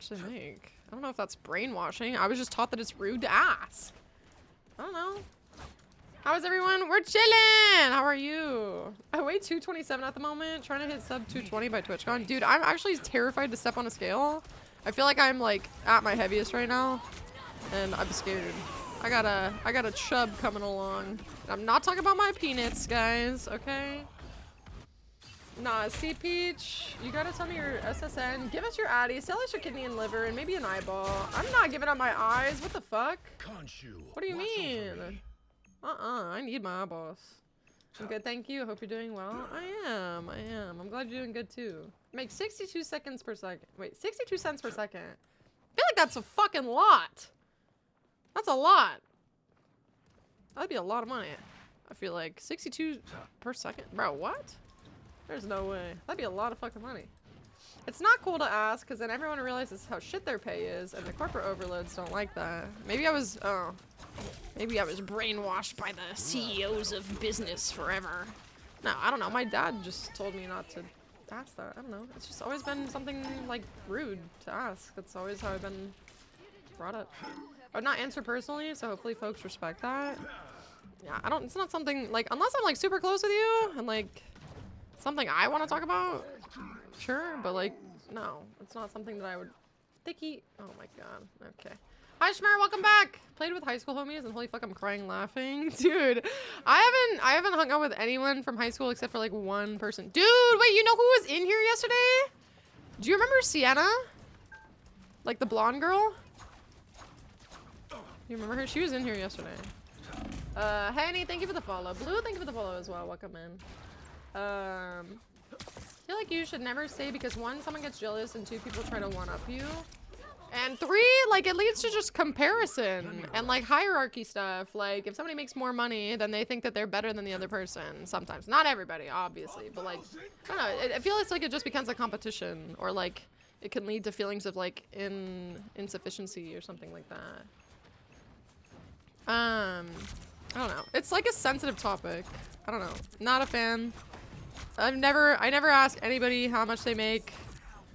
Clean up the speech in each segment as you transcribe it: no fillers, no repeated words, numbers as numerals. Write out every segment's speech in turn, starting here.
Should I make? I don't know if that's brainwashing. I was just taught that it's rude to ask. I don't know. How is everyone? We're chilling! How are you? I weigh 227 at the moment, trying to hit sub 220 by TwitchCon. Dude, I'm actually terrified to step on a scale. I feel like I'm like at my heaviest right now, and I'm scared. I got a chub coming along. I'm not talking about my peanuts, guys, okay? Nah, Sea Peach, you gotta tell me your SSN. Give us your Addy, sell us your kidney and liver, and maybe an eyeball. I'm not giving up my eyes. What the fuck? What do you mean? I need my eyeballs. I'm good, thank you. Hope you're doing well. I am. I'm glad you're doing good too. Make 62 seconds per second. Wait, 62 cents per second. I feel like that's a fucking lot. That's a lot. That'd be a lot of money. I feel like 62 per second. Bro, what? There's no way. That'd be a lot of fucking money. It's not cool to ask because then everyone realizes how shit their pay is and the corporate overloads don't like that. Maybe I was brainwashed by the CEOs of business forever. No, I don't know. My dad just told me not to ask that. I don't know. It's just always been something like rude to ask. That's always how I've been brought up. I would not answer personally, so hopefully folks respect that. Yeah, it's not something like, unless I'm like super close with you and like something I want to talk about, sure, but like, no, it's not something that I would sticky. Oh my god. Okay. Hi Shmer, welcome back. Played with high school homies and holy fuck, I'm crying laughing. Dude, I haven't hung out with anyone from high school except for like one person. Dude, wait, you know who was in here yesterday? Do you remember Sienna? Like the blonde girl? You remember her? She was in here yesterday. Henny, thank you for the follow. Blue, thank you for the follow as well. Welcome in. I feel like you should never say because one, someone gets jealous, and two, people try to one-up you. And three, like, it leads to just comparison and, like, hierarchy stuff. Like, if somebody makes more money, then they think that they're better than the other person sometimes. Not everybody, obviously, but, like, I don't know. I feel like it just becomes a competition, or, like, it can lead to feelings of, like, insufficiency or something like that. I don't know. It's, like, a sensitive topic. I don't know. Not a fan. I never ask anybody how much they make.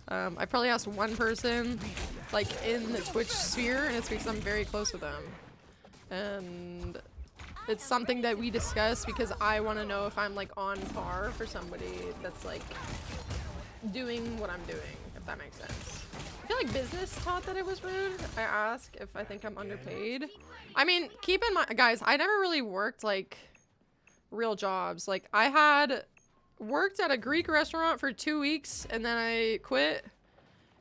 I probably asked one person, like, in the Twitch sphere, and it's because I'm very close with them. And it's something that we discuss because I want to know if I'm, like, on par for somebody that's, like, doing what I'm doing, if that makes sense. I feel like business taught that it was rude. I ask if I think I'm underpaid. I mean, keep in mind, guys, I never really worked, like, real jobs. Like, I had worked at a Greek restaurant for 2 weeks and then I quit,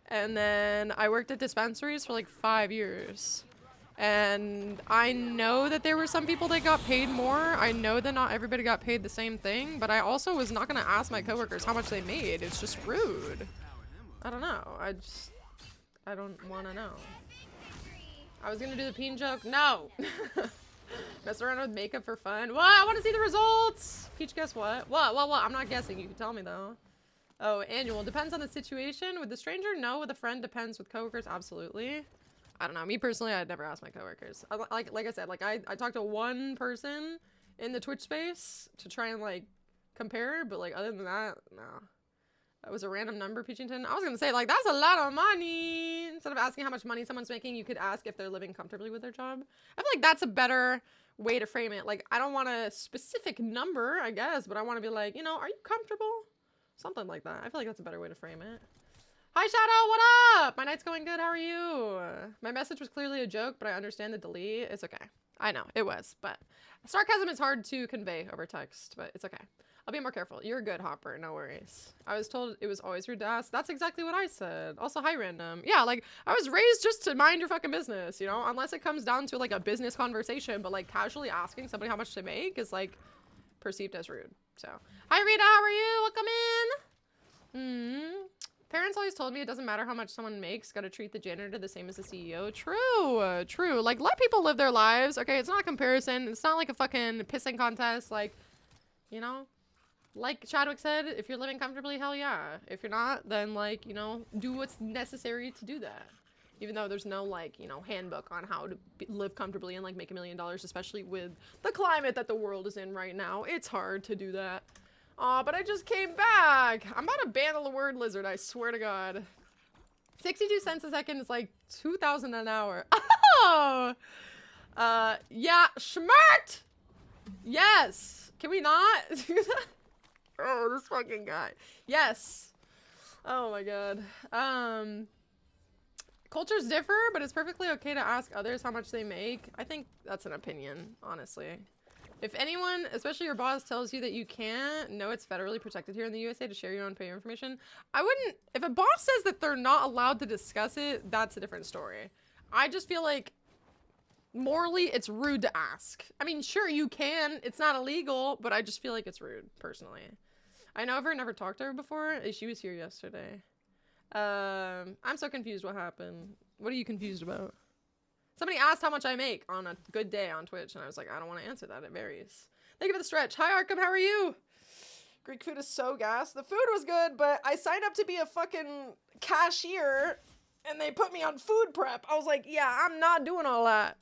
and then I worked at dispensaries for like 5 years, and I know that there were some people that got paid more. I know that not everybody got paid the same thing, but I also was not going to ask my coworkers how much they made. It's just rude. I don't know. I don't want to know. I was gonna do the peen joke. No. Mess around with makeup for fun. What? I want to see the results. Peach, guess what? What? I'm not guessing. You can tell me though. Oh, annual. Depends on the situation. With the stranger, no. With a friend, depends. With coworkers, absolutely. I don't know. Me personally, I'd never ask my coworkers. Like I said, like I talked to one person in the Twitch space to try and like compare, but like other than that, no. That was a random number, Peachington. I was gonna say, like, that's a lot of money. Instead of asking how much money someone's making, you could ask if they're living comfortably with their job. I feel like that's a better way to frame it. Like, I don't want a specific number, I guess, but I want to be like, you know, are you comfortable? Something like that. I feel like that's a better way to frame it. Hi, Shadow, what up? My night's going good, how are you? My message was clearly a joke, but I understand the delete. It's okay. I know, it was, but sarcasm is hard to convey over text, but it's okay. I'll be more careful. You're good, Hopper. No worries. I was told it was always rude to ask. That's exactly what I said. Also, hi, random. Yeah, like, I was raised just to mind your fucking business, you know? Unless it comes down to, like, a business conversation, but, like, casually asking somebody how much they make is, like, perceived as rude. So, hi, Rita. How are you? Welcome in. Parents always told me it doesn't matter how much someone makes. Gotta treat the janitor the same as the CEO. True. True. Like, let people live their lives. Okay, it's not a comparison. It's not, like, a fucking pissing contest. Like, you know? Like Chadwick said, if you're living comfortably, hell yeah. If you're not, then, like, you know, do what's necessary to do that. Even though there's no, like, you know, handbook on how to live comfortably and, like, make $1 million, especially with the climate that the world is in right now. It's hard to do that. Aw, but I just came back. I'm about to ban the word lizard, I swear to God. 62 cents a second is like 2,000 an hour. Oh! Yeah, schmert! Yes! Can we not? Oh, this fucking guy. Yes! Oh my god. Cultures differ, but it's perfectly okay to ask others how much they make. I think that's an opinion, honestly. If anyone, especially your boss, tells you that you can't, know it's federally protected here in the USA to share your own pay information. I wouldn't, if a boss says that they're not allowed to discuss it, that's a different story. I just feel like morally it's rude to ask. I mean, sure, you can, it's not illegal, but I just feel like it's rude, personally. I know I've never talked to her before. She was here yesterday. I'm so confused what happened. What are you confused about? Somebody asked how much I make on a good day on Twitch, and I was like, I don't want to answer that. It varies. Thank you for the stretch. Hi, Arkham. How are you? Greek food is so gas. The food was good, but I signed up to be a fucking cashier, and they put me on food prep. I was like, yeah, I'm not doing all that.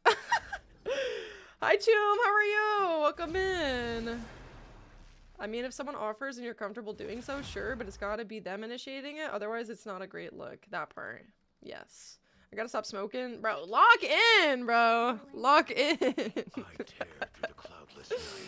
Hi, Choom. How are you? Welcome in. I mean, if someone offers and you're comfortable doing so, sure, but it's gotta be them initiating it. Otherwise, it's not a great look. That part. Yes. I gotta stop smoking. Bro, lock in, bro. Lock in.